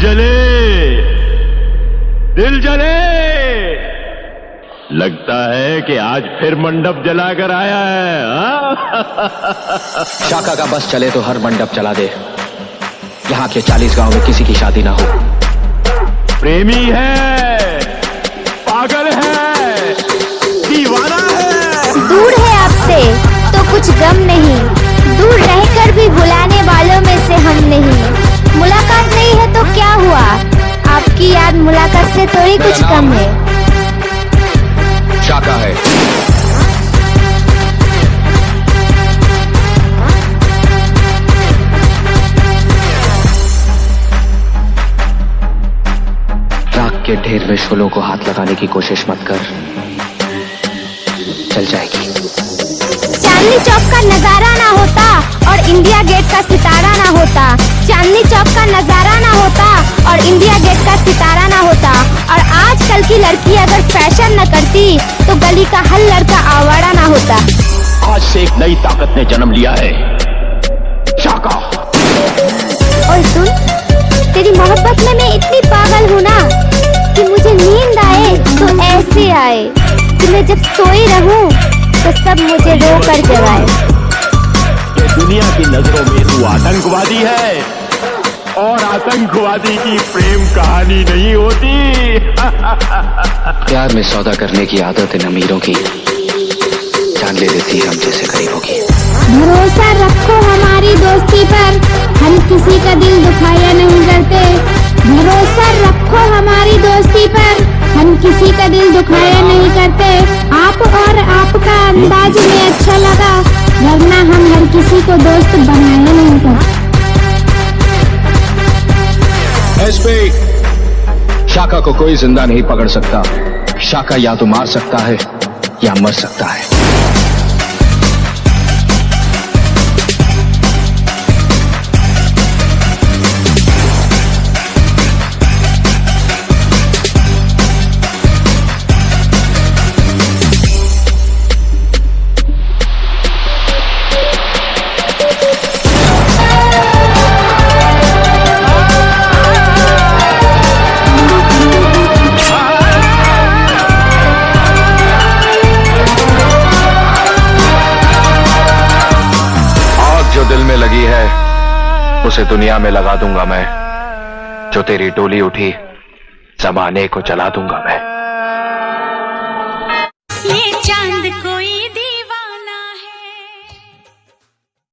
जले, दिल जले। लगता है कि आज फिर मंडप जलाकर आया है। शाका का बस चले तो हर मंडप जला दे। यहाँ के 40 गांव में किसी की शादी ना हो। प्रेमी है, पागल है, दीवाना है। दूर है आपसे तो कुछ गम नहीं, दूर रहकर भी बुलाने वालों में से हम नहीं। मुलाकात नहीं है तो क्या हुआ, आपकी याद मुलाकात से थोड़ी कुछ कम है। शाका है। राख के ढेर में शोलों को हाथ लगाने की कोशिश मत कर, चल जाएगी। चांदनी चौक का नजारा ना होता और इंडिया गेट का सितारा ना होता। चांदनी चौक का नजारा ना होता और इंडिया गेट का सितारा ना होता। और आजकल की लड़की अगर फैशन न करती तो गली का हर लड़का आवारा ना होता। आज से एक नई ताकत ने जन्म लिया है, शाका। और सुन, तेरी मोहब्बत में मैं इतनी पागल हूँ ना कि मुझे नींद आए तो ऐसे आए कि मैं जब सोई रहूं तो सब मुझे रो कर जगाए। ये दुनिया की नजरों में तू आतंकवादी है और आतंकवादी की प्रेम कहानी नहीं होती। प्यार में सौदा करने की आदत इन अमीरों की जान ले देती है हम जैसे गरीबों की। भरोसा रखो हमारी दोस्ती पर, हम किसी का दिल दुखाया नहीं करते। भरोसा रखो हमारी दोस्ती पर, हम किसी का दिल दुखाया नहीं करते। आप और आपका अंदाज में अच्छा लगा, वरना हम हर किसी को दोस्त बनाया नहीं करते। एसपी, शाका को कोई जिंदा नहीं पकड़ सकता। शाका या तो मार सकता है या मर सकता है। दिल में लगी है उसे दुनिया में लगा दूंगा मैं। जो तेरी डोली उठी जमाने को चला दूंगा मैं।